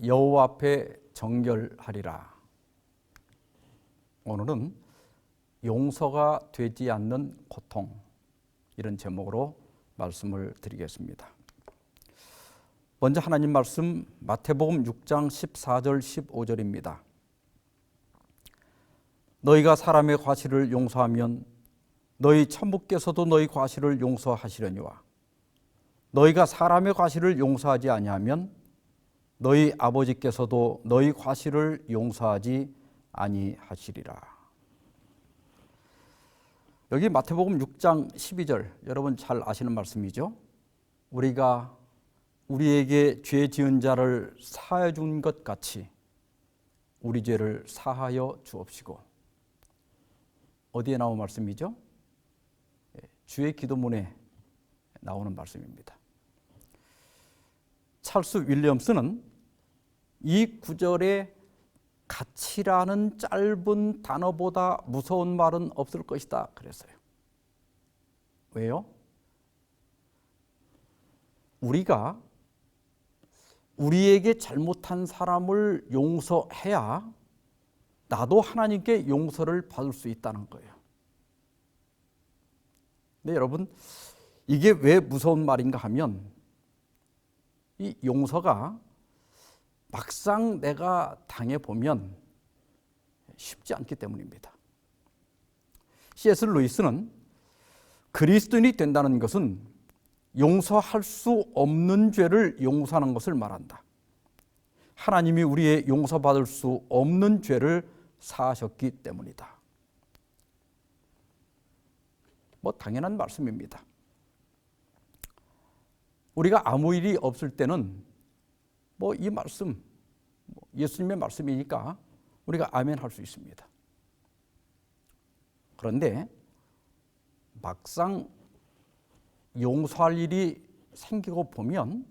여호와 앞에 정결하리라. 오늘은 용서가 되지 않는 고통, 이런 제목으로 말씀을 드리겠습니다. 먼저 하나님 말씀 마태복음 6장 14절 15절입니다. 너희가 사람의 과실을 용서하면 너희 천부께서도 너희 과실을 용서하시려니와 너희가 사람의 과실을 용서하지 아니하면 너희 아버지께서도 너희 과실을 용서하지 아니하시리라. 여기 마태복음 6장 12절, 여러분 잘 아시는 말씀이죠. 우리가 우리에게 죄 지은 자를 사하여 준 것 같이 우리 죄를 사하여 주옵시고. 어디에 나온 말씀이죠? 주의 기도문에 나오는 말씀입니다. 찰스 윌리엄스는 이 구절에 가치라는 짧은 단어보다 무서운 말은 없을 것이다 그랬어요. 왜요? 우리가 우리에게 잘못한 사람을 용서해야 나도 하나님께 용서를 받을 수 있다는 거예요. 근데 여러분, 이게 왜 무서운 말인가 하면 이 용서가 막상 내가 당해보면 쉽지 않기 때문입니다. C.S. 루이스는 그리스도인이 된다는 것은 용서할 수 없는 죄를 용서하는 것을 말한다. 하나님이 우리의 용서받을 수 없는 죄를 사하셨기 때문이다. 당연한 말씀입니다. 우리가 아무 일이 없을 때는 이 말씀, 예수님의 말씀이니까 우리가 아멘 할 수 있습니다. 그런데 막상 용서할 일이 생기고 보면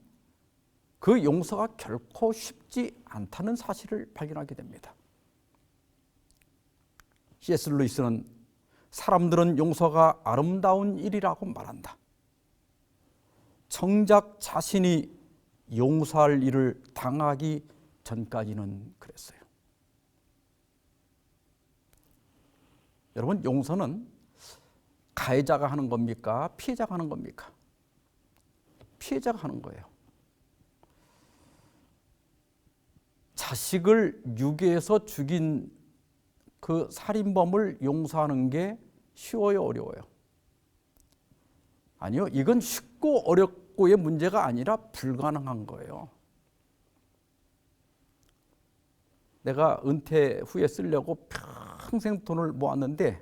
그 용서가 결코 쉽지 않다는 사실을 발견하게 됩니다. C.S. 루이스는 사람들은 용서가 아름다운 일이라고 말한다. 정작 자신이 용서할 일을 당하기 전까지는 그랬어요. 여러분, 용서는 가해자가 하는 겁니까? 피해자가 하는 겁니까? 피해자가 하는 거예요. 자식을 유괴해서 죽인 그 살인범을 용서하는 게 쉬워요, 어려워요? 아니요, 이건 쉽고 어렵고의 문제가 아니라 불가능한 거예요. 내가 은퇴 후에 쓰려고 평생 돈을 모았는데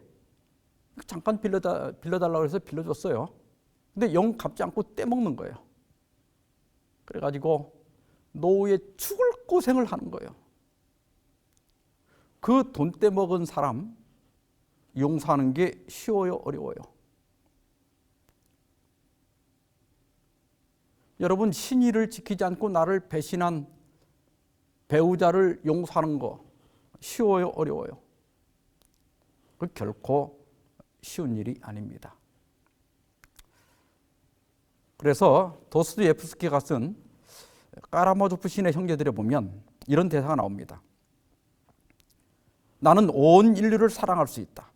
잠깐 빌려달라고 해서 빌려줬어요. 근데 영 갚지 않고 떼먹는 거예요. 그래가지고 노후에 죽을 고생을 하는 거예요. 그 돈 떼먹은 사람 용서하는 게 쉬워요, 어려워요? 여러분, 신의를 지키지 않고 나를 배신한 배우자를 용서하는 거 쉬워요, 어려워요? 그 결코 쉬운 일이 아닙니다. 그래서 도스토옙스키가 쓴 까라마조프 시인의 형제들에 보면 이런 대사가 나옵니다. 나는 온 인류를 사랑할 수 있다.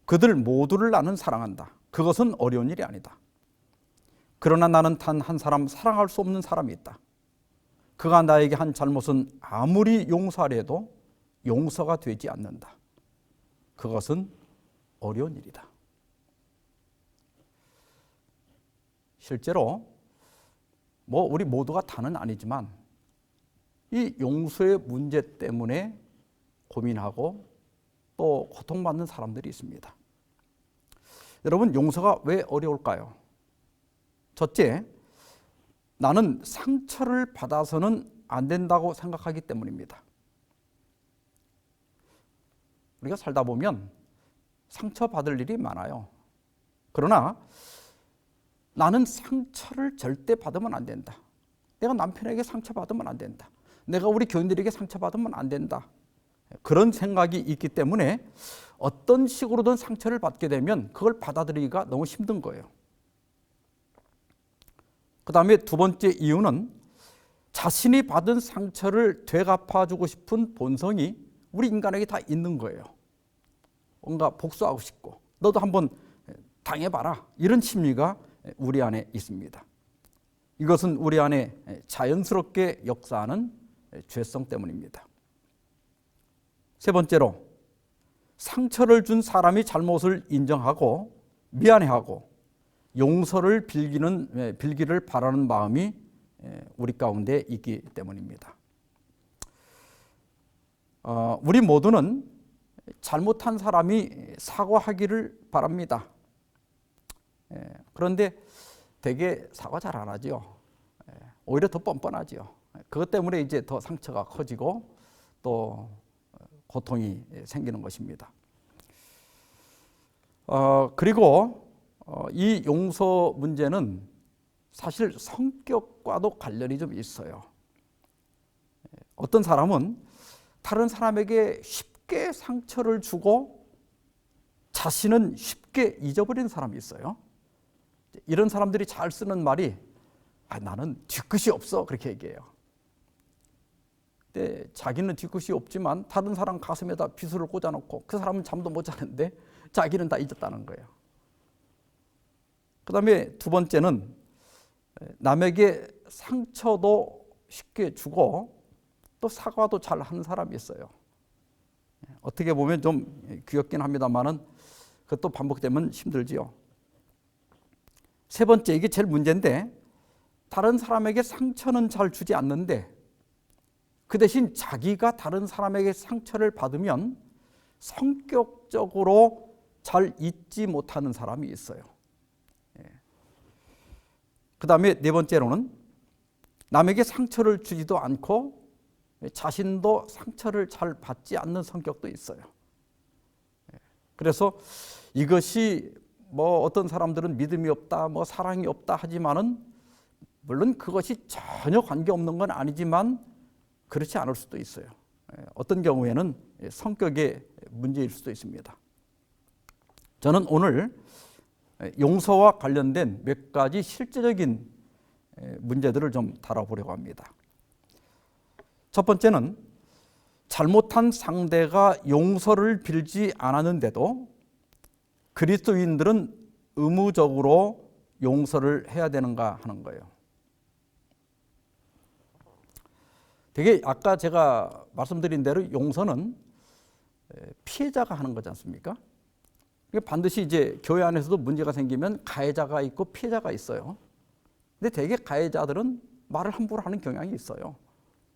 그들 모두를 나는 사랑한다. 그것은 어려운 일이 아니다. 그러나 나는 단 한 사람, 사랑할 수 없는 사람이 있다. 그가 나에게 한 잘못은 아무리 용서하려 해도 용서가 되지 않는다. 그것은 어려운 일이다. 실제로 우리 모두가 다는 아니지만 이 용서의 문제 때문에 고민하고 또 고통받는 사람들이 있습니다. 여러분, 용서가 왜 어려울까요? 첫째, 나는 상처를 받아서는 안 된다고 생각하기 때문입니다. 우리가 살다 보면 상처받을 일이 많아요. 그러나 나는 상처를 절대 받으면 안 된다. 내가 남편에게 상처받으면 안 된다. 내가 우리 교인들에게 상처받으면 안 된다. 그런 생각이 있기 때문에 어떤 식으로든 상처를 받게 되면 그걸 받아들이기가 너무 힘든 거예요. 그 다음에 두 번째 이유는 자신이 받은 상처를 되갚아주고 싶은 본성이 우리 인간에게 다 있는 거예요. 뭔가 복수하고 싶고 너도 한번 당해봐라, 이런 심리가 우리 안에 있습니다. 이것은 우리 안에 자연스럽게 역사하는 죄성 때문입니다. 세 번째로, 상처를 준 사람이 잘못을 인정하고 미안해하고 용서를 빌기를 바라는 마음이 우리 가운데 있기 때문입니다. 우리 모두는 잘못한 사람이 사과하기를 바랍니다. 그런데 되게 사과 잘 안 하죠. 오히려 더 뻔뻔하죠. 그것 때문에 이제 더 상처가 커지고 또 고통이 생기는 것입니다. 그리고 이 용서 문제는 사실 성격과도 관련이 좀 있어요. 어떤 사람은 다른 사람에게 쉽게 상처를 주고 자신은 쉽게 잊어버리는 사람이 있어요. 이런 사람들이 잘 쓰는 말이 나는 뒤끝이 없어, 그렇게 얘기해요. 근데 자기는 뒤끝이 없지만 다른 사람 가슴에다 비수를 꽂아놓고 그 사람은 잠도 못 자는데 자기는 다 잊었다는 거예요. 그 다음에 두 번째는 남에게 상처도 쉽게 주고 또 사과도 잘 하는 사람이 있어요. 어떻게 보면 좀 귀엽긴 합니다만은 그것도 반복되면 힘들지요. 세 번째, 이게 제일 문제인데, 다른 사람에게 상처는 잘 주지 않는데 그 대신 자기가 다른 사람에게 상처를 받으면 성격적으로 잘 잊지 못하는 사람이 있어요. 그 다음에 네 번째로는 남에게 상처를 주지도 않고 자신도 상처를 잘 받지 않는 성격도 있어요. 그래서 이것이 뭐 어떤 사람들은 믿음이 없다, 뭐 사랑이 없다 하지만은 물론 그것이 전혀 관계없는 건 아니지만 그렇지 않을 수도 있어요. 어떤 경우에는 성격의 문제일 수도 있습니다. 저는 오늘 용서와 관련된 몇 가지 실제적인 문제들을 좀 다뤄보려고 합니다. 첫 번째는 잘못한 상대가 용서를 빌지 않았는데도 그리스도인들은 의무적으로 용서를 해야 되는가 하는 거예요. 되게 아까 제가 말씀드린 대로 용서는 피해자가 하는 거지 않습니까? 반드시 이제 교회 안에서도 문제가 생기면 가해자가 있고 피해자가 있어요. 근데 되게 가해자들은 말을 함부로 하는 경향이 있어요.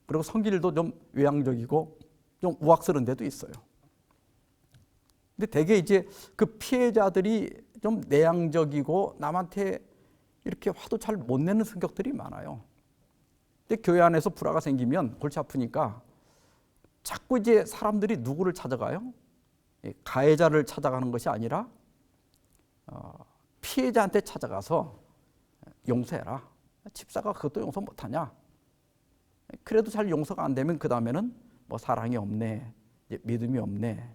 그리고 성질도 좀 외향적이고 좀 우악스러운 데도 있어요. 근데 되게 이제 그 피해자들이 좀 내향적이고 남한테 이렇게 화도 잘 못 내는 성격들이 많아요. 근데 교회 안에서 불화가 생기면 골치 아프니까 자꾸 이제 사람들이 누구를 찾아가요? 가해자를 찾아가는 것이 아니라 피해자한테 찾아가서 용서해라. 집사가 그것도 용서 못하냐? 그래도 잘 용서가 안 되면 그 다음에는 뭐 사랑이 없네, 믿음이 없네,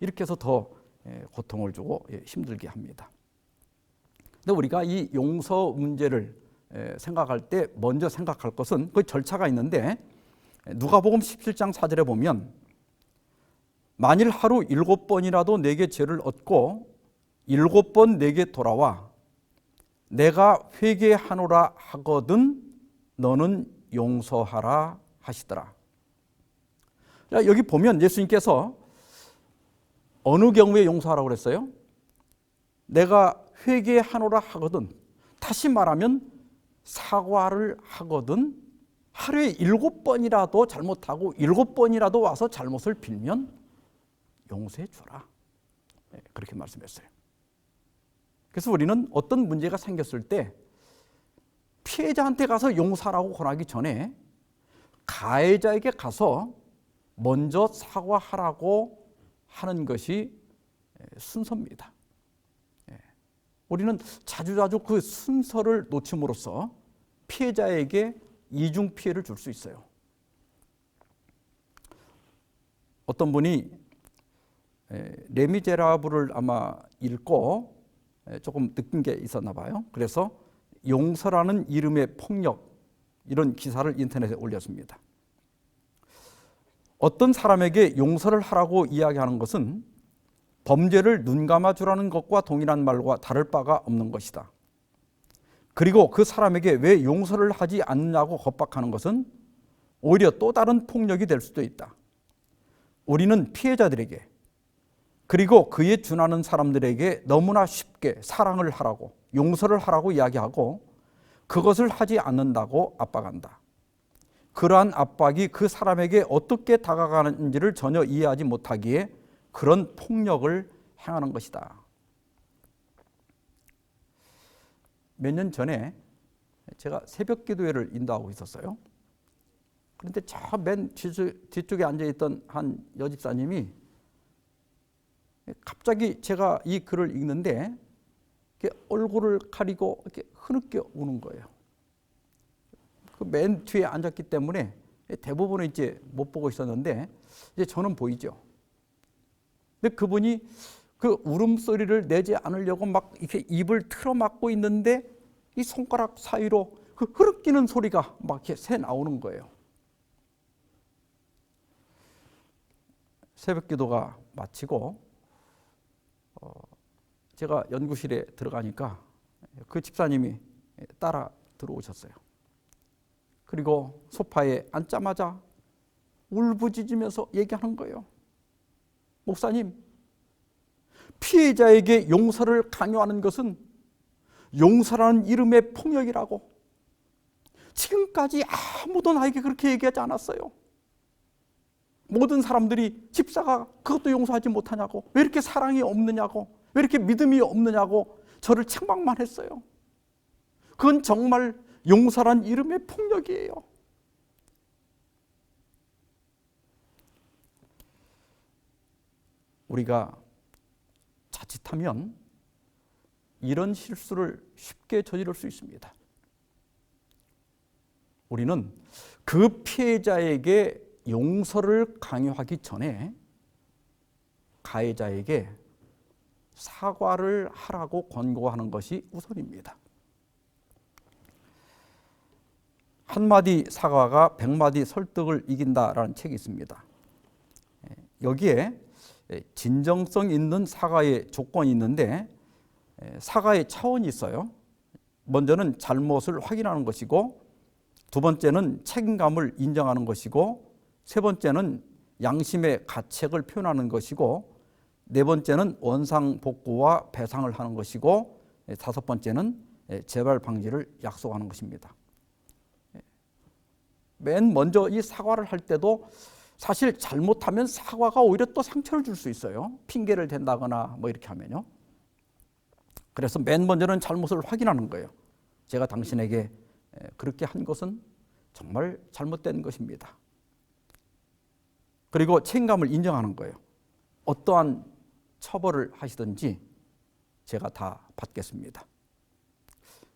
이렇게 해서 더 고통을 주고 힘들게 합니다. 근데 우리가 이 용서 문제를 생각할 때 먼저 생각할 것은 그 절차가 있는데, 누가복음 17장 4절에 보면 만일 하루 7번이라도 내게 죄를 얻고 7번 내게 돌아와 내가 회개하노라 하거든 너는 용서하라 하시더라. 여기 보면 예수님께서 어느 경우에 용서하라고 그랬어요? 내가 회개하노라 하거든, 다시 말하면 사과를 하거든 하루에 7번이라도 잘못하고 7번이라도 와서 잘못을 빌면 용서해 주라, 그렇게 말씀했어요. 그래서 우리는 어떤 문제가 생겼을 때 피해자한테 가서 용서하라고 권하기 전에 가해자에게 가서 먼저 사과하라고 하는 것이 순서입니다. 우리는 자주자주 그 순서를 놓침으로써 피해자에게 이중 피해를 줄 수 있어요. 어떤 분이 레미제라블을 아마 읽고 조금 느낀 게 있었나 봐요. 그래서 용서라는 이름의 폭력, 이런 기사를 인터넷에 올렸습니다. 어떤 사람에게 용서를 하라고 이야기하는 것은 범죄를 눈감아 주라는 것과 동일한 말과 다를 바가 없는 것이다. 그리고 그 사람에게 왜 용서를 하지 않느냐고 겁박하는 것은 오히려 또 다른 폭력이 될 수도 있다. 우리는 피해자들에게 그리고 그에 준하는 사람들에게 너무나 쉽게 사랑을 하라고 용서를 하라고 이야기하고 그것을 하지 않는다고 압박한다. 그러한 압박이 그 사람에게 어떻게 다가가는지를 전혀 이해하지 못하기에 그런 폭력을 행하는 것이다. 몇 년 전에 제가 새벽 기도회를 인도하고 있었어요. 그런데 저 맨 뒤쪽에 앉아있던 한 여집사님이 갑자기 제가 이 글을 읽는데 이렇게 얼굴을 가리고 이렇게 흐느껴 우는 거예요. 그 맨 뒤에 앉았기 때문에 대부분은 이제 못 보고 있었는데 이제 저는 보이죠. 근데 그분이 그 울음소리를 내지 않으려고 막 이렇게 입을 틀어막고 있는데 이 손가락 사이로 그 흐르끼는 소리가 막 이렇게 새 나오는 거예요. 새벽 기도가 마치고 제가 연구실에 들어가니까 그 집사님이 따라 들어오셨어요. 그리고 소파에 앉자마자 울부짖으면서 얘기하는 거예요. 목사님, 피해자에게 용서를 강요하는 것은 용서라는 이름의 폭력이라고. 지금까지 아무도 나에게 그렇게 얘기하지 않았어요. 모든 사람들이 집사가 그것도 용서하지 못하냐고, 왜 이렇게 사랑이 없느냐고, 왜 이렇게 믿음이 없느냐고 저를 책망만 했어요. 그건 정말 용서란 이름의 폭력이에요. 우리가 자칫하면 이런 실수를 쉽게 저지를 수 있습니다. 우리는 그 피해자에게 용서를 강요하기 전에 가해자에게 사과를 하라고 권고하는 것이 우선입니다. 한마디 사과가 100마디 설득을 이긴다라는 책이 있습니다. 여기에 진정성 있는 사과의 조건이 있는데 사과의 차원이 있어요. 먼저는 잘못을 확인하는 것이고, 두 번째는 책임감을 인정하는 것이고, 세 번째는 양심의 가책을 표현하는 것이고, 네 번째는 원상복구와 배상을 하는 것이고, 다섯 번째는 재발 방지를 약속하는 것입니다. 맨 먼저 이 사과를 할 때도 사실 잘못하면 사과가 오히려 또 상처를 줄 수 있어요. 핑계를 댄다거나 뭐 이렇게 하면요. 그래서 맨 먼저는 잘못을 확인하는 거예요. 제가 당신에게 그렇게 한 것은 정말 잘못된 것입니다. 그리고 책임감을 인정하는 거예요. 어떠한 처벌을 하시든지 제가 다 받겠습니다.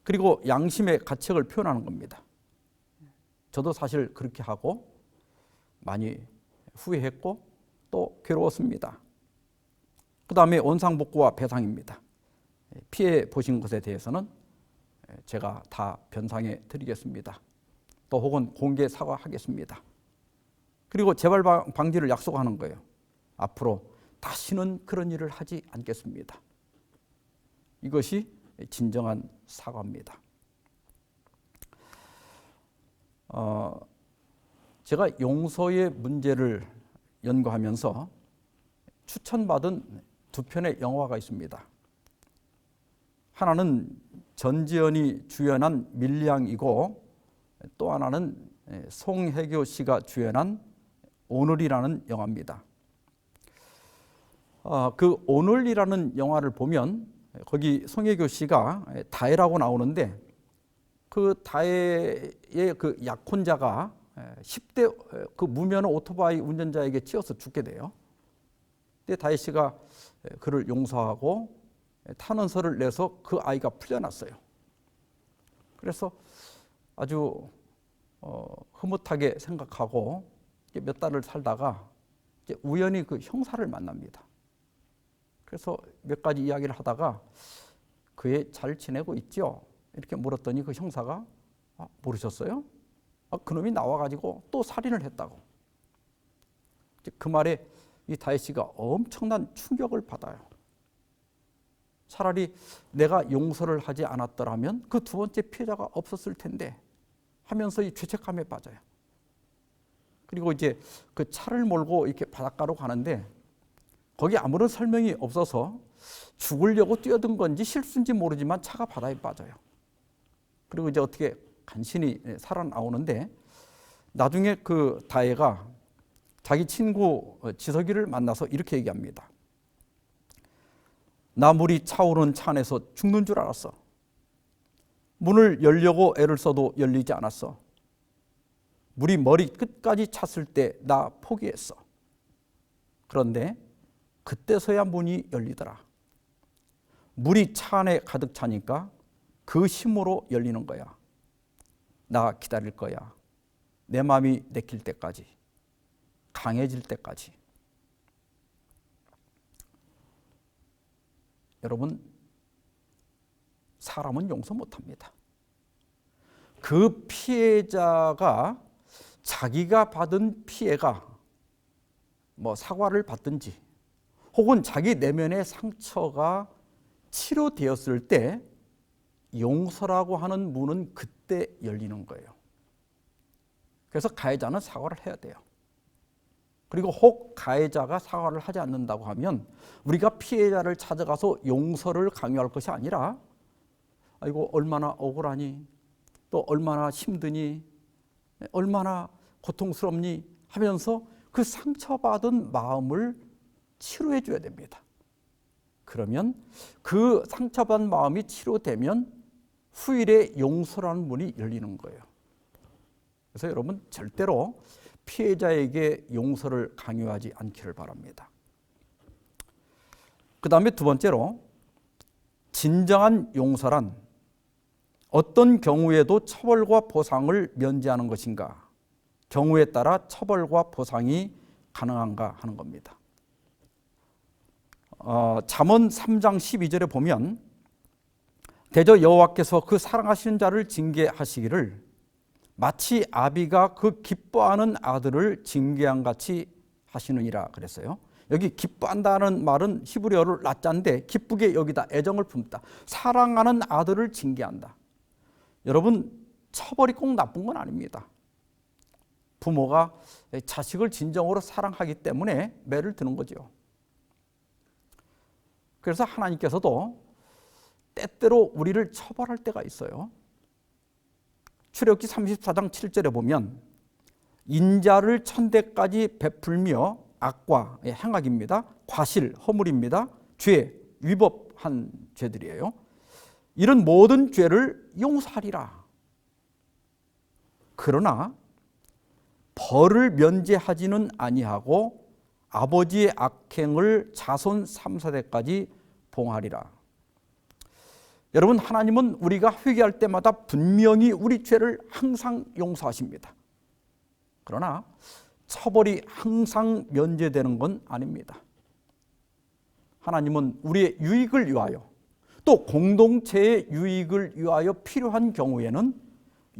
그리고 양심의 가책을 표현하는 겁니다. 저도 사실 그렇게 하고 많이 후회했고 또 괴로웠습니다. 그 다음에 원상복구와 배상입니다. 피해 보신 것에 대해서는 제가 다 변상해 드리겠습니다. 또 혹은 공개 사과하겠습니다. 그리고 재발 방지를 약속하는 거예요. 앞으로 다시는 그런 일을 하지 않겠습니다. 이것이 진정한 사과입니다. 제가 용서의 문제를 연구하면서 추천받은 두 편의 영화가 있습니다. 하나는 전지현이 주연한 밀양이고, 또 하나는 송혜교 씨가 주연한 오늘이라는 영화입니다. 그 오늘이라는 영화를 보면 거기 송혜교 씨가 다혜라고 나오는데, 그 다혜의 그 약혼자가 10대 그 무면 오토바이 운전자에게 치여서 죽게 돼요. 근데 다혜 씨가 그를 용서하고 탄원서를 내서 그 아이가 풀려났어요. 그래서 아주 흐뭇하게 생각하고 몇 달을 살다가 이제 우연히 그 형사를 만납니다. 그래서 몇 가지 이야기를 하다가 그애 잘 지내고 있죠? 이렇게 물었더니 그 형사가 모르셨어요? 그놈이 나와가지고 또 살인을 했다고. 그 말에 이 다윗이가 엄청난 충격을 받아요. 차라리 내가 용서를 하지 않았더라면 그 두 번째 피해자가 없었을 텐데 하면서 이 죄책감에 빠져요. 그리고 이제 그 차를 몰고 이렇게 바닷가로 가는데 거기 아무런 설명이 없어서 죽으려고 뛰어든 건지 실수인지 모르지만 차가 바다에 빠져요. 그리고 이제 어떻게 간신히 살아나오는데 나중에 그 다혜가 자기 친구 지석이를 만나서 이렇게 얘기합니다. 나 물이 차오르는 차 안에서 죽는 줄 알았어. 문을 열려고 애를 써도 열리지 않았어. 물이 머리 끝까지 찼을 때 나 포기했어. 그런데 그때서야 문이 열리더라. 물이 차 안에 가득 차니까 그 힘으로 열리는 거야. 나 기다릴 거야. 내 마음이 내킬 때까지, 강해질 때까지. 여러분, 사람은 용서 못합니다. 그 피해자가 자기가 받은 피해가 사과를 받든지 혹은 자기 내면의 상처가 치료되었을 때 용서라고 하는 문은 그때 열리는 거예요. 그래서 가해자는 사과를 해야 돼요. 그리고 혹 가해자가 사과를 하지 않는다고 하면 우리가 피해자를 찾아가서 용서를 강요할 것이 아니라 아이고 얼마나 억울하니, 또 얼마나 힘드니, 얼마나 고통스럽니 하면서 그 상처받은 마음을 치료해 줘야 됩니다. 그러면 그 상처받은 마음이 치료되면 후일에 용서라는 문이 열리는 거예요. 그래서 여러분 절대로 피해자에게 용서를 강요하지 않기를 바랍니다. 그 다음에 두 번째로, 진정한 용서란 어떤 경우에도 처벌과 보상을 면제하는 것인가, 경우에 따라 처벌과 보상이 가능한가 하는 겁니다. 잠언 3장 12절에 보면 대저 여호와께서 그 사랑하시는 자를 징계하시기를 마치 아비가 그 기뻐하는 아들을 징계한 같이 하시느니라 그랬어요. 여기 기뻐한다는 말은 히브리어로 라짠데 기쁘게 여기다, 애정을 품다, 사랑하는 아들을 징계한다. 여러분, 처벌이 꼭 나쁜 건 아닙니다. 부모가 자식을 진정으로 사랑하기 때문에 매를 드는 거죠. 그래서 하나님께서도 때때로 우리를 처벌할 때가 있어요. 출애굽기 34장 7절에 보면 인자를 천대까지 베풀며 악과, 행악입니다. 과실, 허물입니다. 죄, 위법한 죄들이에요. 이런 모든 죄를 용서하리라. 그러나 벌을 면제하지는 아니하고 아버지의 악행을 자손 3, 4대까지 봉하리라. 여러분, 하나님은 우리가 회개할 때마다 분명히 우리 죄를 항상 용서하십니다. 그러나 처벌이 항상 면제되는 건 아닙니다. 하나님은 우리의 유익을 위하여, 또 공동체의 유익을 위하여 필요한 경우에는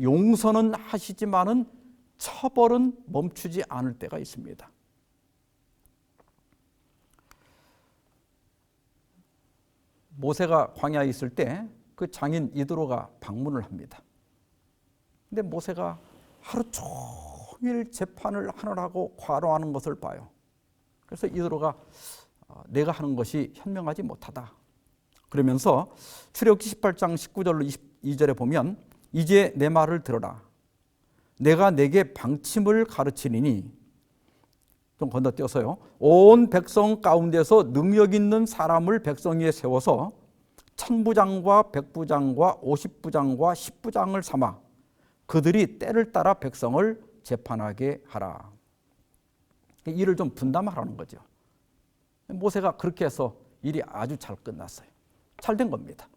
용서는 하시지만은 처벌은 멈추지 않을 때가 있습니다. 모세가 광야에 있을 때 그 장인 이드로가 방문을 합니다. 근데 모세가 하루 종일 재판을 하느라고 과로하는 것을 봐요. 그래서 이드로가 내가 하는 것이 현명하지 못하다. 그러면서 출애굽기 18장 19절로 22절에 보면 이제 내 말을 들어라. 내가 내게 방침을 가르치리니, 좀 건너뛰어서요, 온 백성 가운데서 능력 있는 사람을 백성 위에 세워서 천부장과 백부장과 50부장과 10부장을 삼아 그들이 때를 따라 백성을 재판하게 하라. 일을 좀 분담하라는 거죠. 모세가 그렇게 해서 일이 아주 잘 끝났어요. 잘 된 겁니다.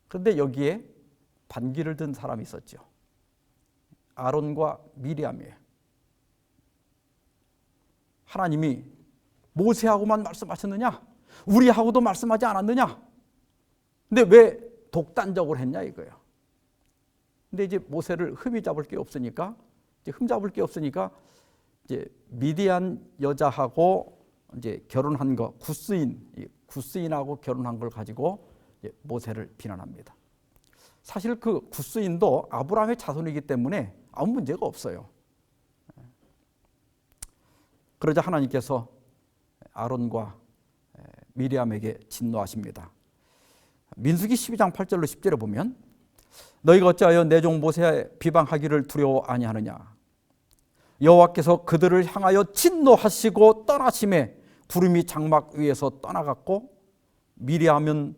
그런데 여기에 반기를 든 사람이 있었죠. 아론과 미리암이에요. 하나님이 모세하고만 말씀하셨느냐? 우리하고도 말씀하지 않았느냐? 근데 왜 독단적으로 했냐 이거예요. 근데 이제 모세를 흠잡을 게 없으니까 이제 미디안 여자하고 이제 결혼한 거, 구스인하고 결혼한 걸 가지고 이제 모세를 비난합니다. 사실 그 구스인도 아브라함의 자손이기 때문에 아무 문제가 없어요. 그러자 하나님께서 아론과 미리암에게 진노하십니다. 민수기 12장 8절로 10절에 보면 너희가 어찌하여 내 종 모세 비방하기를 두려워 아니하느냐. 여호와께서 그들을 향하여 진노하시고 떠나심에 구름이 장막 위에서 떠나갔고 미리암은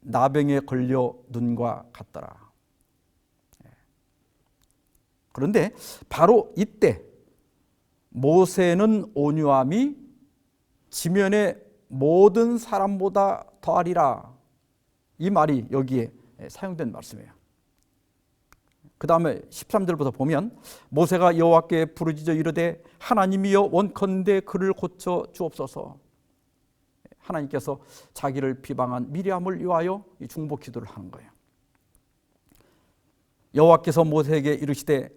나병에 걸려 눈과 같더라. 그런데 바로 이때 모세는 온유함이 지면의 모든 사람보다 더하리라. 이 말이 여기에 사용된 말씀이에요. 그 다음에 13절부터 보면 모세가 여호와께 부르짖어 이르되 하나님이여 원컨대 그를 고쳐 주옵소서. 하나님께서 자기를 비방한 미리암을 위하여 이 중보 기도를 하는 거예요. 여호와께서 모세에게 이르시되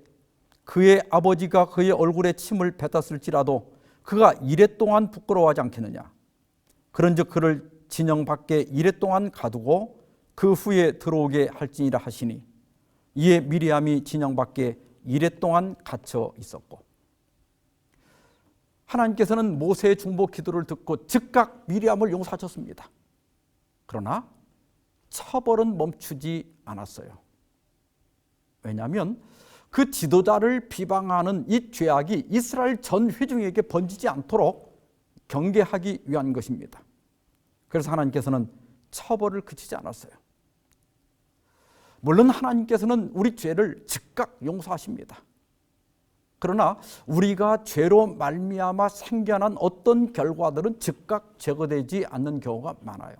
그의 아버지가 그의 얼굴에 침을 뱉었을지라도 그가 이레 동안 부끄러워하지 않겠느냐. 그런즉 그를 진영 밖에 이레 동안 가두고 그 후에 들어오게 할지니라 하시니 이에 미리암이 진영 밖에 이레 동안 갇혀 있었고 하나님께서는 모세의 중보 기도를 듣고 즉각 미리암을 용서하셨습니다. 그러나 처벌은 멈추지 않았어요. 왜냐하면 그 지도자를 비방하는 이 죄악이 이스라엘 전 회중에게 번지지 않도록 경계하기 위한 것입니다. 그래서 하나님께서는 처벌을 그치지 않았어요. 물론 하나님께서는 우리 죄를 즉각 용서하십니다. 그러나 우리가 죄로 말미암아 생겨난 어떤 결과들은 즉각 제거되지 않는 경우가 많아요.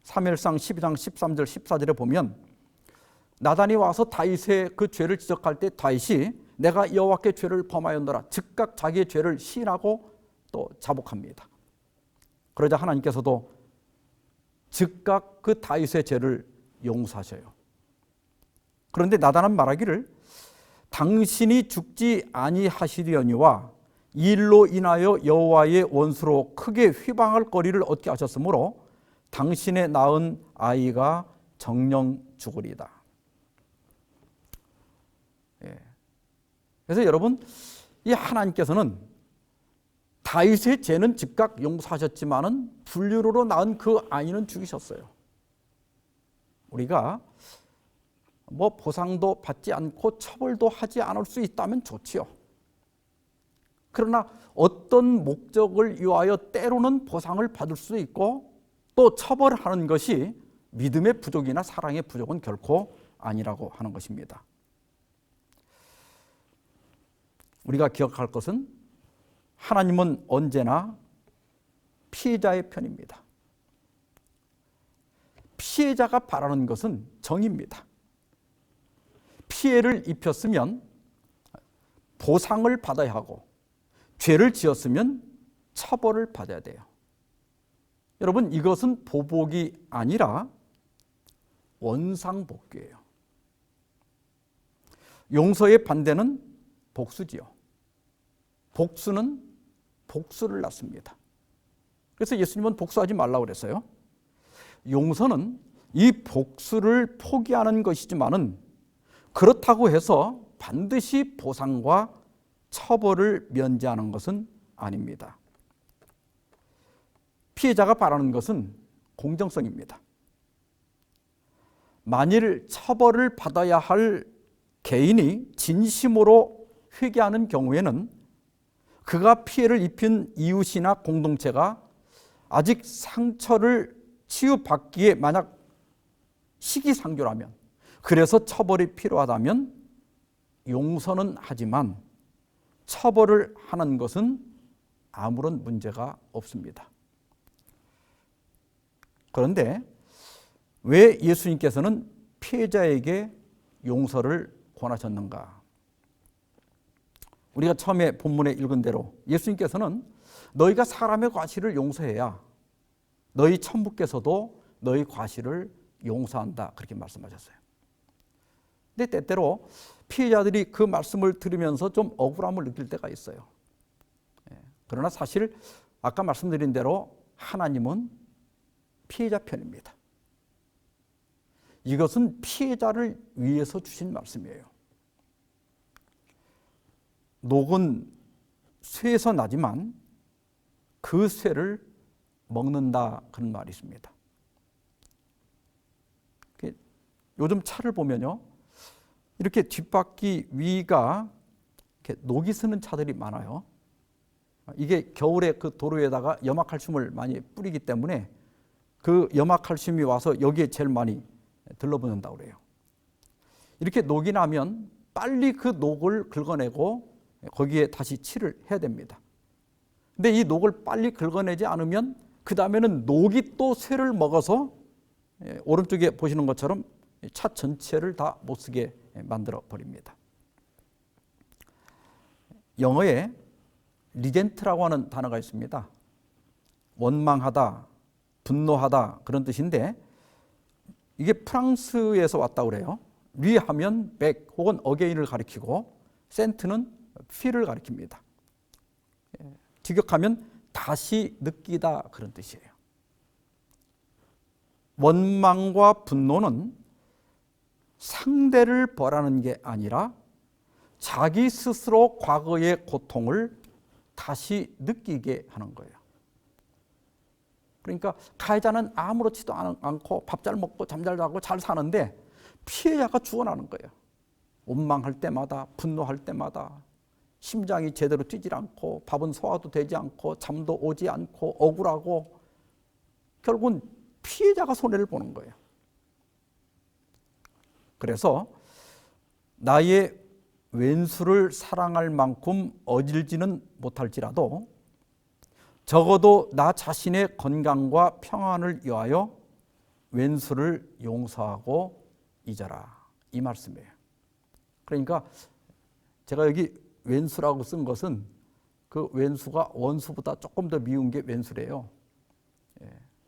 사무엘상 12장 13절 14절에 보면 나단이 와서 다윗의 그 죄를 지적할 때 다윗이 내가 여호와께 죄를 범하였노라 즉각 자기의 죄를 시인하고 또 자복합니다. 그러자 하나님께서도 즉각 그 다윗의 죄를 용서하셔요. 그런데 나단은 말하기를 당신이 죽지 아니하시려니와 이 일로 인하여 여호와의 원수로 크게 휘방할 거리를 얻게 하셨으므로 당신의 낳은 아이가 정령 죽으리다. 그래서 여러분, 이 하나님께서는 다윗의 죄는 즉각 용서하셨지만은 불륜으로 낳은 그 아이는 죽이셨어요. 우리가 뭐 보상도 받지 않고 처벌도 하지 않을 수 있다면 좋지요. 그러나 어떤 목적을 위하여 때로는 보상을 받을 수 있고 또 처벌하는 것이 믿음의 부족이나 사랑의 부족은 결코 아니라고 하는 것입니다. 우리가 기억할 것은 하나님은 언제나 피해자의 편입니다. 피해자가 바라는 것은 정의입니다. 피해를 입혔으면 보상을 받아야 하고 죄를 지었으면 처벌을 받아야 돼요. 여러분, 이것은 보복이 아니라 원상복귀예요. 용서의 반대는 복수지요. 복수는 복수를 낳습니다. 그래서 예수님은 복수하지 말라고 그랬어요. 용서는 이 복수를 포기하는 것이지만은 그렇다고 해서 반드시 보상과 처벌을 면제하는 것은 아닙니다. 피해자가 바라는 것은 공정성입니다. 만일 처벌을 받아야 할 개인이 진심으로 회개하는 경우에는 그가 피해를 입힌 이웃이나 공동체가 아직 상처를 치유받기에 만약 시기상조라면, 그래서 처벌이 필요하다면 용서는 하지만 처벌을 하는 것은 아무런 문제가 없습니다. 그런데 왜 예수님께서는 피해자에게 용서를 권하셨는가? 우리가 처음에 본문에 읽은 대로 예수님께서는 너희가 사람의 과실을 용서해야 너희 천부께서도 너희 과실을 용서한다, 그렇게 말씀하셨어요. 근데 때때로 피해자들이 그 말씀을 들으면서 좀 억울함을 느낄 때가 있어요. 그러나 사실 아까 말씀드린 대로 하나님은 피해자 편입니다. 이것은 피해자를 위해서 주신 말씀이에요. 녹은 쇠에서 나지만 그 쇠를 먹는다, 그런 말이 있습니다. 요즘 차를 보면요, 이렇게 뒷바퀴 위가 이렇게 녹이 스는 차들이 많아요. 이게 겨울에 그 도로에다가 염화칼슘을 많이 뿌리기 때문에 그 염화칼슘이 와서 여기에 제일 많이 들러붙는다고 그래요. 이렇게 녹이 나면 빨리 그 녹을 긁어내고 거기에 다시 칠을 해야 됩니다. 근데 이 녹을 빨리 긁어내지 않으면 그 다음에는 녹이 또 쇠를 먹어서 오른쪽에 보시는 것처럼 차 전체를 다 못 쓰게 만들어 버립니다. 영어에 리젠트라고 하는 단어가 있습니다. 원망하다, 분노하다, 그런 뜻인데 이게 프랑스에서 왔다고 그래요. 리하면 백 혹은 어게인을 가리키고 센트는 필을 가리킵니다. 직역하면 다시 느끼다, 그런 뜻이에요. 원망과 분노는 상대를 벌하는 게 아니라 자기 스스로 과거의 고통을 다시 느끼게 하는 거예요. 그러니까 가해자는 아무렇지도 않고 밥 잘 먹고 잠 잘 자고 잘 사는데 피해자가 죽어나는 거예요. 원망할 때마다, 분노할 때마다 심장이 제대로 뛰질 않고 밥은 소화도 되지 않고 잠도 오지 않고 억울하고 결국은 피해자가 손해를 보는 거예요. 그래서 나의 왼수를 사랑할 만큼 어질지는 못할지라도 적어도 나 자신의 건강과 평안을 위하여 왼수를 용서하고 잊어라, 이 말씀이에요. 그러니까 제가 여기 왼수라고 쓴 것은 그 왼수가 원수보다 조금 더 미운 게 왼수래요.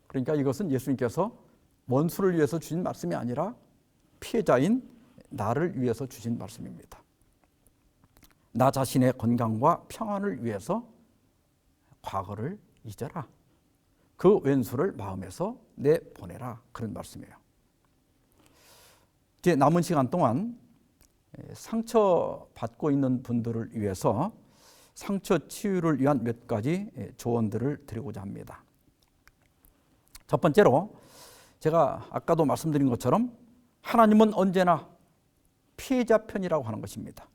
그러니까 이것은 예수님께서 원수를 위해서 주신 말씀이 아니라 피해자인 나를 위해서 주신 말씀입니다. 나 자신의 건강과 평안을 위해서 과거를 잊어라. 그 왼수를 마음에서 내보내라, 그런 말씀이에요. 이제 남은 시간 동안 상처받고 있는 분들을 위해서 상처 치유를 위한 몇 가지 조언들을 드리고자 합니다. 첫 번째로 제가 아까도 말씀드린 것처럼 하나님은 언제나 피해자 편이라고 하는 것입니다.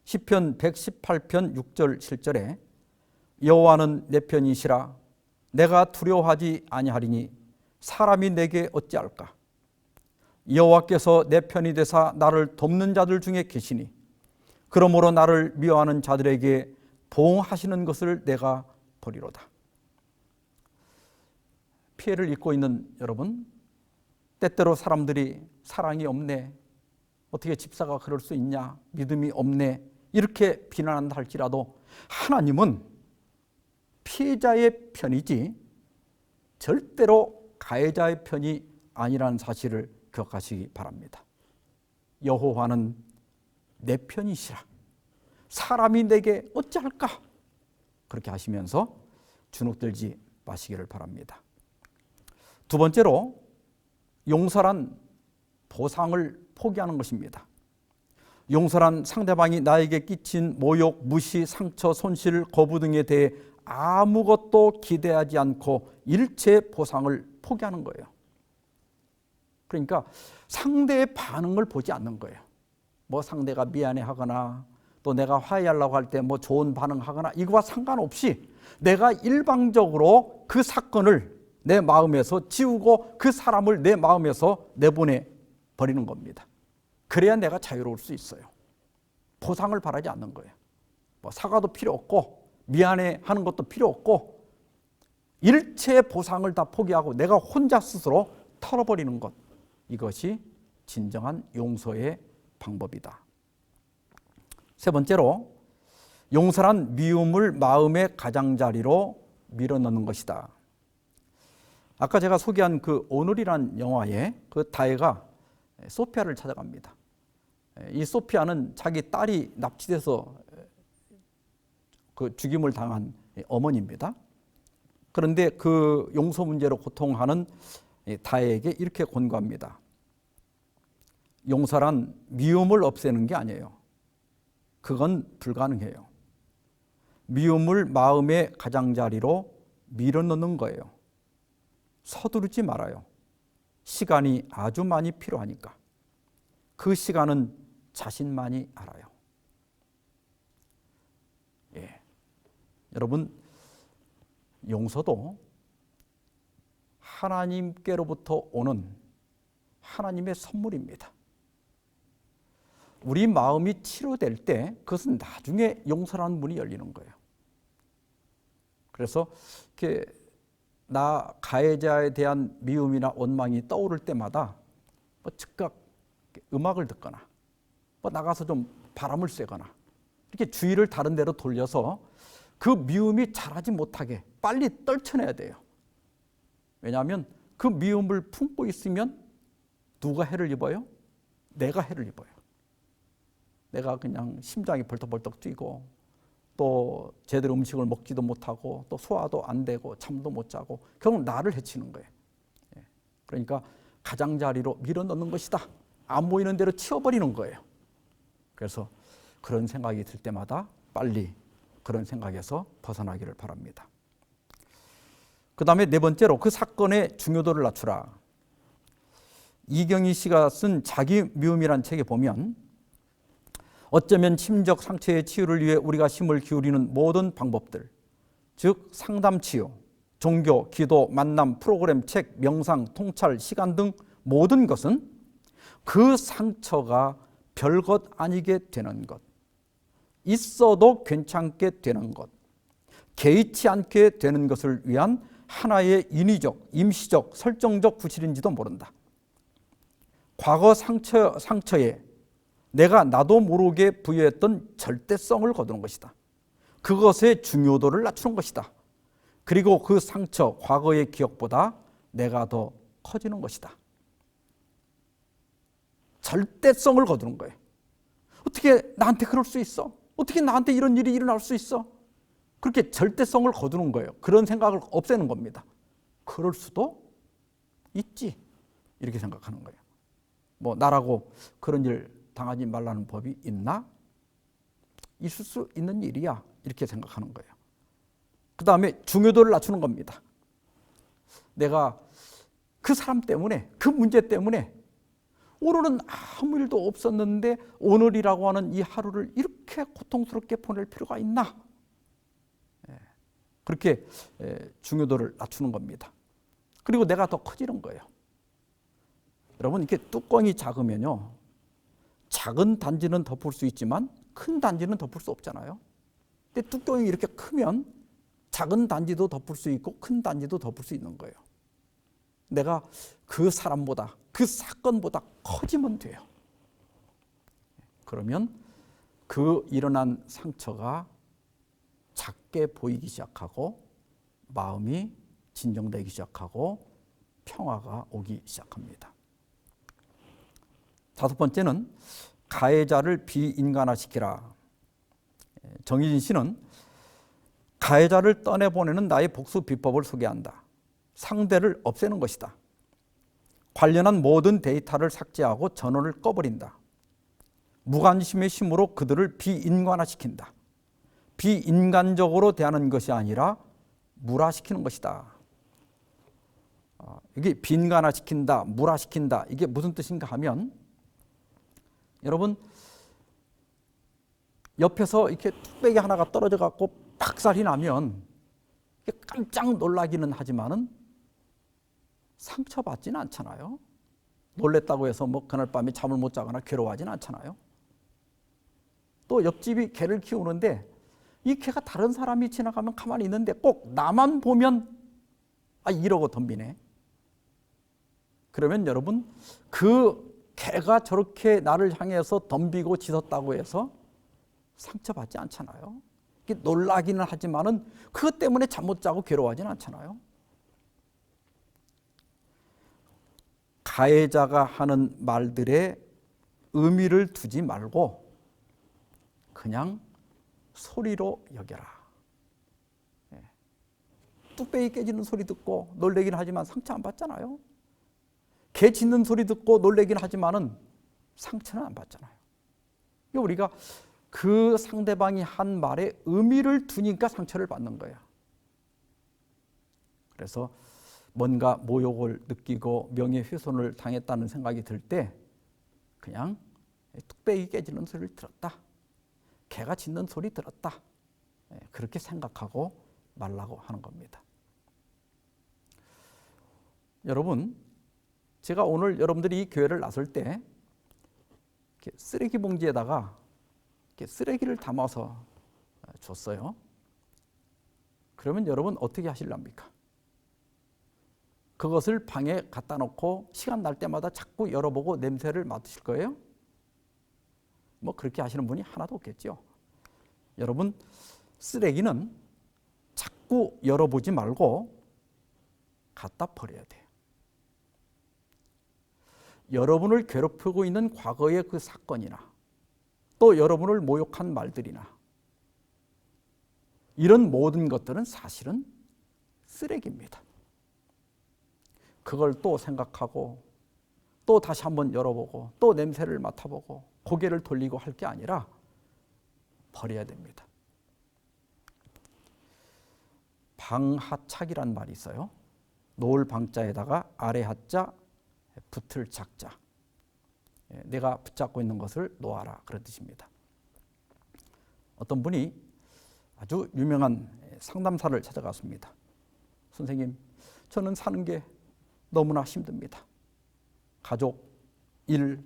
시편 118편 6절 7절에 여호와는 내 편이시라 내가 두려워하지 아니하리니 사람이 내게 어찌할까. 여호와께서 내 편이 되사 나를 돕는 자들 중에 계시니 그러므로 나를 미워하는 자들에게 보응하시는 것을 내가 보리로다. 피해를 입고 있는 여러분, 때때로 사람들이 사랑이 없네, 어떻게 집사가 그럴 수 있냐, 믿음이 없네, 이렇게 비난한다 할지라도 하나님은 피해자의 편이지 절대로 가해자의 편이 아니라는 사실을 기억하시기 바랍니다. 여호와는 내 편이시라 사람이 내게 어찌할까, 그렇게 하시면서 주눅들지 마시기를 바랍니다. 두 번째로 용서란 보상을 포기하는 것입니다. 용서란 상대방이 나에게 끼친 모욕, 무시, 상처, 손실, 거부 등에 대해 아무것도 기대하지 않고 일체 보상을 포기하는 거예요. 그러니까 상대의 반응을 보지 않는 거예요. 뭐 상대가 미안해하거나 또 내가 화해하려고 할 때 뭐 좋은 반응하거나 이거와 상관없이 내가 일방적으로 그 사건을 내 마음에서 지우고 그 사람을 내 마음에서 내보내 버리는 겁니다. 그래야 내가 자유로울 수 있어요. 보상을 바라지 않는 거예요. 뭐 사과도 필요 없고 미안해 하는 것도 필요 없고 일체 보상을 다 포기하고 내가 혼자 스스로 털어버리는 것, 이것이 진정한 용서의 방법이다. 세 번째로 용서란 미움을 마음의 가장자리로 밀어넣는 것이다. 아까 제가 소개한 그 오늘이란 영화에 그 다혜가 소피아를 찾아갑니다. 이 소피아는 자기 딸이 납치돼서 그 죽임을 당한 어머니입니다. 그런데 그 용서 문제로 고통하는 다혜에게 이렇게 권고합니다. 용서란 미움을 없애는 게 아니에요. 그건 불가능해요. 미움을 마음의 가장자리로 밀어넣는 거예요. 서두르지 말아요. 시간이 아주 많이 필요하니까. 그 시간은 자신만이 알아요. 예. 여러분, 용서도 하나님께로부터 오는 하나님의 선물입니다. 우리 마음이 치료될 때 그것은 나중에 용서라는 문이 열리는 거예요. 그래서 이렇게 나 가해자에 대한 미움이나 원망이 떠오를 때마다 즉각 음악을 듣거나 나가서 좀 바람을 쐬거나 이렇게 주의를 다른 데로 돌려서 그 미움이 자라지 못하게 빨리 떨쳐내야 돼요. 왜냐하면 그 미움을 품고 있으면 누가 해를 입어요? 내가 해를 입어요. 내가 그냥 심장이 벌떡벌떡 뛰고 또 제대로 음식을 먹지도 못하고 또 소화도 안 되고 잠도 못 자고 결국 나를 해치는 거예요. 그러니까 가장자리로 밀어넣는 것이다. 안 보이는 대로 치워버리는 거예요. 그래서 그런 생각이 들 때마다 빨리 그런 생각에서 벗어나기를 바랍니다. 그 다음에 네 번째로 그 사건의 중요도를 낮추라. 이경희 씨가 쓴 자기 미움이란 책에 보면 어쩌면 심적 상처의 치유를 위해 우리가 힘을 기울이는 모든 방법들, 즉 상담 치유, 종교, 기도, 만남, 프로그램, 책, 명상, 통찰, 시간 등 모든 것은 그 상처가 별것 아니게 되는 것, 있어도 괜찮게 되는 것, 개의치 않게 되는 것을 위한 하나의 인위적, 임시적, 설정적 구실인지도 모른다. 과거 상처에 내가 나도 모르게 부여했던 절대성을 거두는 것이다. 그것의 중요도를 낮추는 것이다. 그리고 그 상처, 과거의 기억보다 내가 더 커지는 것이다. 절대성을 거두는 거예요. 어떻게 나한테 그럴 수 있어? 어떻게 나한테 이런 일이 일어날 수 있어? 그렇게 절대성을 거두는 거예요. 그런 생각을 없애는 겁니다. 그럴 수도 있지. 이렇게 생각하는 거예요. 뭐 나라고 그런 일 당하지 말라는 법이 있나? 있을 수 있는 일이야. 이렇게 생각하는 거예요. 그 다음에 중요도를 낮추는 겁니다. 내가 그 사람 때문에, 그 문제 때문에 오늘은 아무 일도 없었는데 오늘이라고 하는 이 하루를 이렇게 고통스럽게 보낼 필요가 있나? 그렇게 중요도를 낮추는 겁니다. 그리고 내가 더 커지는 거예요. 여러분, 이렇게 뚜껑이 작으면요, 작은 단지는 덮을 수 있지만 큰 단지는 덮을 수 없잖아요. 근데 뚜껑이 이렇게 크면 작은 단지도 덮을 수 있고 큰 단지도 덮을 수 있는 거예요. 내가 그 사람보다, 그 사건보다 커지면 돼요. 그러면 그 일어난 상처가 작게 보이기 시작하고 마음이 진정되기 시작하고 평화가 오기 시작합니다. 다섯 번째는 가해자를 비인간화시키라. 정희진 씨는 가해자를 떠내보내는 나의 복수 비법을 소개한다. 상대를 없애는 것이다. 관련한 모든 데이터를 삭제하고 전원을 꺼버린다. 무관심의 힘으로 그들을 비인간화시킨다. 비인간적으로 대하는 것이 아니라 물화시키는 것이다. 이게 비인간화시킨다, 물화시킨다, 이게 무슨 뜻인가 하면, 여러분, 옆에서 이렇게 뚝배기 하나가 떨어져 갖고 박살이 나면 깜짝 놀라기는 하지만은 상처받지는 않잖아요. 놀랬다고 해서 뭐 그날 밤에 잠을 못 자거나 괴로워하지는 않잖아요. 또 옆집이 개를 키우는데 이 개가 다른 사람이 지나가면 가만히 있는데 꼭 나만 보면 이러고 덤비네. 그러면 여러분, 그 개가 저렇게 나를 향해서 덤비고 짖었다고 해서 상처받지 않잖아요. 놀라기는 하지만은 그것 때문에 잠 못 자고 괴로워하지는 않잖아요. 가해자가 하는 말들에 의미를 두지 말고 그냥 소리로 여겨라. 뚝배기 깨지는 소리 듣고 놀래긴 하지만 상처 안 받잖아요. 개 짖는 소리 듣고 놀래긴 하지만은 상처는 안 받잖아요. 우리가 그 상대방이 한 말에 의미를 두니까 상처를 받는 거예요. 그래서 뭔가 모욕을 느끼고 명예훼손을 당했다는 생각이 들 때 그냥 뚝배기 깨지는 소리를 들었다. 개가 짖는 소리 들었다. 그렇게 생각하고 말라고 하는 겁니다. 여러분, 제가 오늘 여러분들이 이 교회를 나설 때 쓰레기 봉지에다가 쓰레기를 담아서 줬어요. 그러면 여러분 어떻게 하실랍니까? 그것을 방에 갖다 놓고 시간 날 때마다 자꾸 열어보고 냄새를 맡으실 거예요? 뭐 그렇게 하시는 분이 하나도 없겠죠. 여러분, 쓰레기는 자꾸 열어보지 말고 갖다 버려야 돼요. 여러분을 괴롭히고 있는 과거의 그 사건이나 또 여러분을 모욕한 말들이나 이런 모든 것들은 사실은 쓰레기입니다. 그걸 또 생각하고 또 다시 한번 열어보고 또 냄새를 맡아보고 고개를 돌리고 할 게 아니라 버려야 됩니다. 방하착이란 말이 있어요. 놓을 방자에다가 아래 하자, 붙을 작자. 내가 붙잡고 있는 것을 놓아라, 그런 뜻입니다. 어떤 분이 아주 유명한 상담사를 찾아갔습니다. 선생님, 저는 사는 게 너무나 힘듭니다. 가족, 일,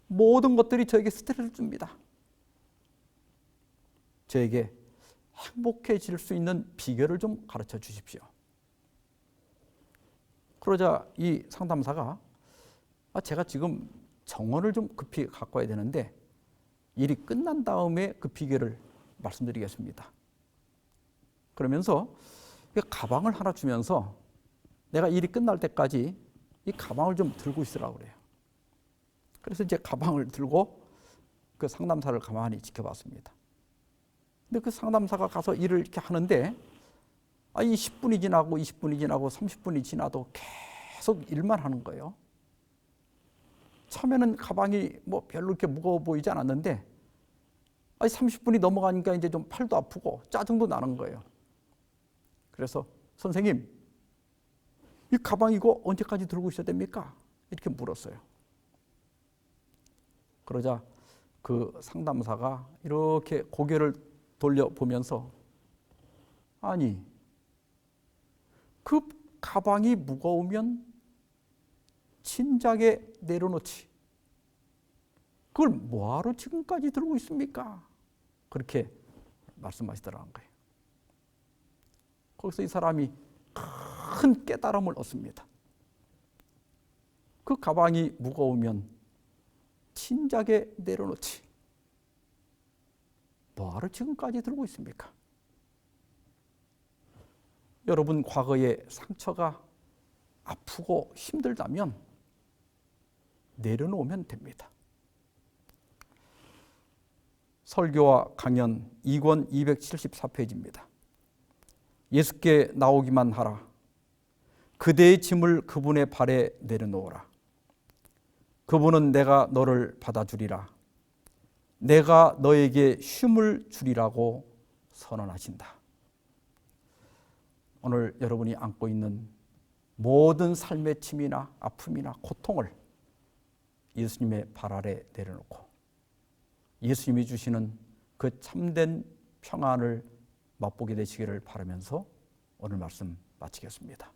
모든 것들이 저에게 스트레스를 줍니다. 저에게 행복해질 수 있는 비결을 좀 가르쳐 주십시오. 그러자 이 상담사가 제가 지금 정원을 좀 급히 갖고 와야 되는데 일이 끝난 다음에 그 비결을 말씀드리겠습니다. 그러면서 가방을 하나 주면서 내가 일이 끝날 때까지 이 가방을 좀 들고 있으라고 그래요. 그래서 이제 가방을 들고 그 상담사를 가만히 지켜봤습니다. 근데 그 상담사가 가서 일을 이렇게 하는데 이 10분이 지나고 20분이 지나고 30분이 지나도 계속 일만 하는 거예요. 처음에는 가방이 뭐 별로 이렇게 무거워 보이지 않았는데 30분이 넘어가니까 이제 좀 팔도 아프고 짜증도 나는 거예요. 그래서 선생님, 이 가방 이거 언제까지 들고 있어야 됩니까? 이렇게 물었어요. 그러자 그 상담사가 이렇게 고개를 돌려보면서 아니, 그 가방이 무거우면 진작에 내려놓지. 그걸 뭐하러 지금까지 들고 있습니까? 그렇게 말씀하시더라는 거예요. 거기서 이 사람이 큰 깨달음을 얻습니다. 그 가방이 무거우면 진작에 내려놓지. 뭐하러 지금까지 들고 있습니까? 여러분 과거의 상처가 아프고 힘들다면 내려놓으면 됩니다. 설교와 강연 2권 274페이지입니다. 예수께 나오기만 하라. 그대의 짐을 그분의 발에 내려놓으라. 그분은 내가 너를 받아주리라. 내가 너에게 쉼을 주리라고 선언하신다. 오늘 여러분이 안고 있는 모든 삶의 짐이나 아픔이나 고통을 예수님의 발 아래 내려놓고 예수님이 주시는 그 참된 평안을 맛보게 되시기를 바라면서 오늘 말씀 마치겠습니다.